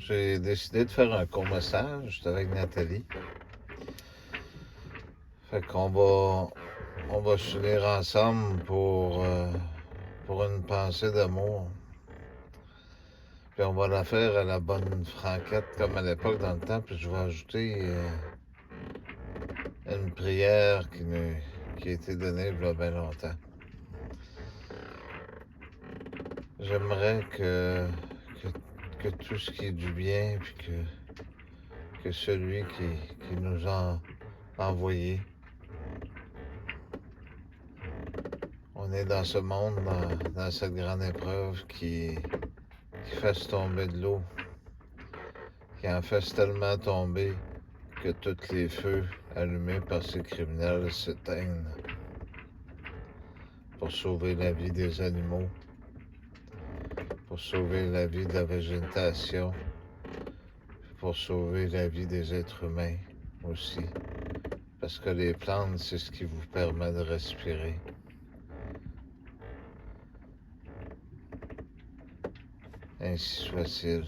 j'ai décidé de faire un court message. J'étais avec Nathalie. Fait qu'on va s'unir ensemble pour une pensée d'amour. Puis on va la faire à la bonne franquette comme à l'époque dans le temps. Puis je vais ajouter une prière qui a été donnée il y a bien longtemps. J'aimerais que tout ce qui est du bien, puis que celui qui nous a envoyé, on est dans ce monde, dans cette grande épreuve qui fasse tomber de l'eau, qui en fasse tellement tomber que tous les feux allumés par ces criminels s'éteignent pour sauver la vie des animaux, pour sauver la vie de la végétation, pour sauver la vie des êtres humains aussi. Parce que les plantes, c'est ce qui vous permet de respirer. Ainsi soit-il.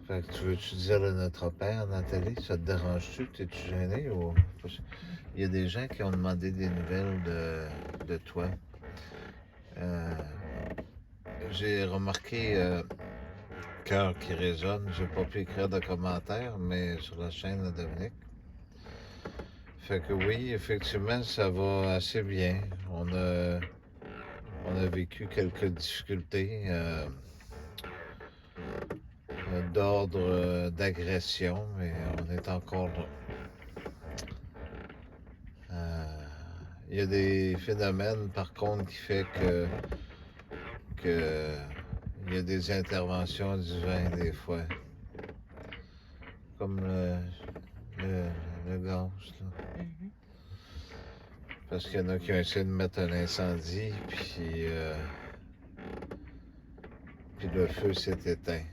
Fait que tu veux-tu dire le Notre Père, Nathalie? Ça te dérange-tu? T'es-tu gêné ou... Il y a des gens qui ont demandé des nouvelles de toi. J'ai remarqué Cœur qui résonne. J'ai pas pu écrire de commentaires, mais sur la chaîne de Dominique. Fait que oui, effectivement, ça va assez bien. On a vécu quelques difficultés d'ordre d'agression, mais on est encore là. Il y a des phénomènes, par contre, qui fait que il y a des interventions divines des fois. Comme le gaz, là. Mhm. Parce qu'il y en a qui ont essayé de mettre un incendie, puis le feu s'est éteint.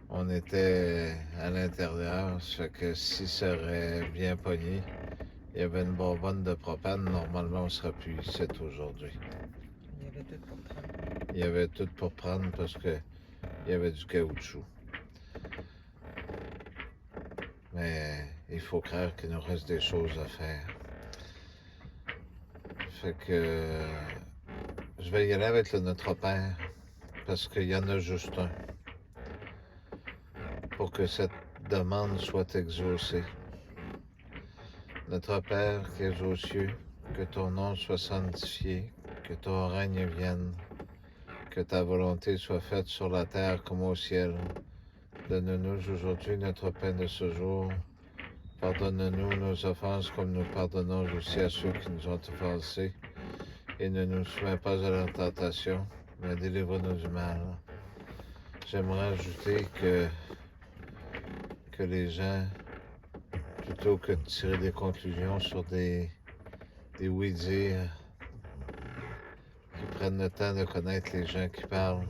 On était à l'intérieur, ça fait que si ça aurait bien pogné, il y avait une bonbonne de propane, normalement on ne serait plus ici aujourd'hui. Il y avait tout pour prendre. Il y avait tout pour prendre parce que il y avait du caoutchouc. Mais il faut croire qu'il nous reste des choses à faire. Fait que je vais y aller avec le Notre Père parce qu'il y en a juste un pour que cette demande soit exaucée. Notre Père qui es aux cieux, que ton nom soit sanctifié, que ton règne vienne, que ta volonté soit faite sur la terre comme au ciel. Donne-nous aujourd'hui notre pain de ce jour. Pardonne-nous nos offenses comme nous pardonnons aussi à ceux qui nous ont offensés. Et ne nous soumets pas à la tentation, mais délivre-nous du mal. J'aimerais ajouter que les gens, plutôt que de tirer des conclusions sur des oui-dire, qui prennent le temps de connaître les gens qui parlent,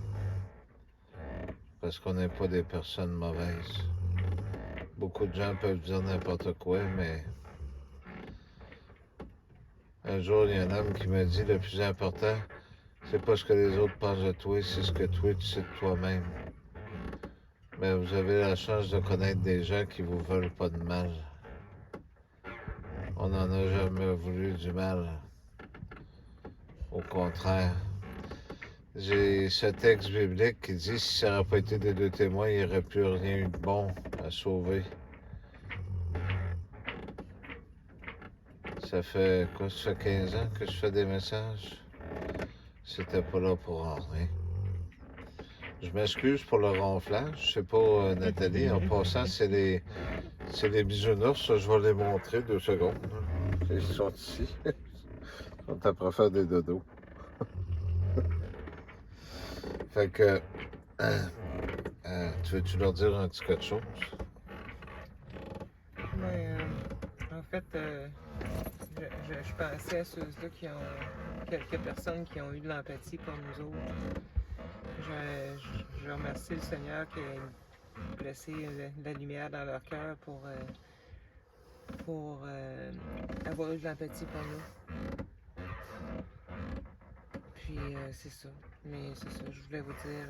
parce qu'on n'est pas des personnes mauvaises. Beaucoup de gens peuvent dire n'importe quoi, mais un jour, il y a un homme qui m'a dit le plus important, c'est pas ce que les autres pensent de toi, c'est ce que toi, tu sais de toi-même. Mais vous avez la chance de connaître des gens qui vous veulent pas de mal. On n'en a jamais voulu du mal. Au contraire. J'ai ce texte biblique qui dit si ça n'aurait pas été des deux témoins, il n'y aurait plus rien eu de bon à sauver. Ça fait quoi? Ça fait 15 ans que je fais des messages. C'était pas là pour rien. Je m'excuse pour le ronflage. Je sais pas, Nathalie, en passant, c'est les bisounours. Ça, je vais les montrer 2 secondes. Ils sont ici. Ils sont après faire des dodos. Fait que, tu veux-tu leur dire un petit quelque chose? Mais en fait, je pensais à ceux-là qui ont, quelques personnes qui ont eu de l'empathie pour nous autres. Je remercie le Seigneur qui a placé la lumière dans leur cœur pour avoir eu de l'empathie pour nous. Puis Puis c'est ça. Mais c'est ça, je voulais vous dire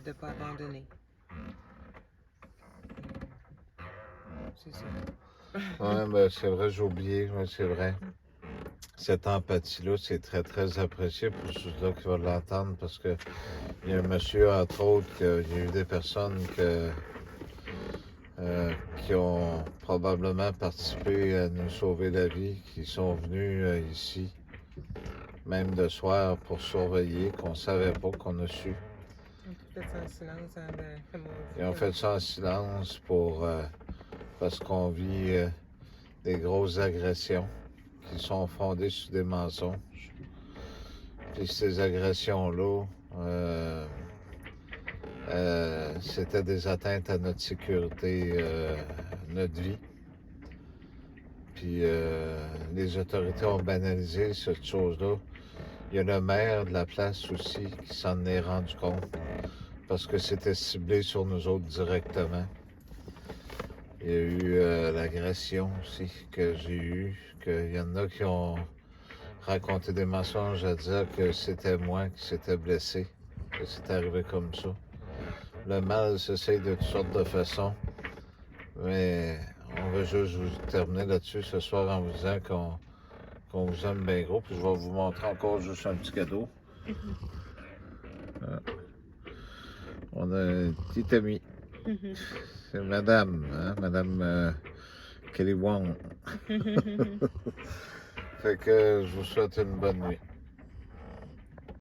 de pas abandonner. C'est ça. Ouais, ben, c'est vrai, j'ai oublié, ouais, c'est vrai. Cette empathie-là, c'est très, très apprécié pour ceux-là qui vont l'entendre parce que il y a un monsieur, entre autres, il y a eu des personnes qui ont probablement participé à nous sauver la vie, qui sont venus ici, même de soir, pour surveiller, qu'on ne savait pas, qu'on a su. On a fait ça en silence avant de faire Ils ont fait ça en silence parce qu'on vit des grosses agressions qui sont fondées sur des mensonges. Puis ces agressions-là, c'était des atteintes à notre sécurité, notre vie. Puis les autorités ont banalisé cette chose-là. Il y a le maire de la place aussi qui s'en est rendu compte parce que c'était ciblé sur nous autres directement. Il y a eu l'agression aussi que j'ai eue, qu'il y en a qui ont raconté des mensonges à dire que c'était moi qui s'était blessé, que c'est arrivé comme ça. Le mal s'essaye de toutes sortes de façons, mais on va juste vous terminer là-dessus ce soir en vous disant qu'on vous aime bien gros, puis je vais vous montrer encore juste un petit cadeau. On a un petit ami. C'est madame, hein? Madame Kelly Wong. Fait que je vous souhaite une bonne nuit.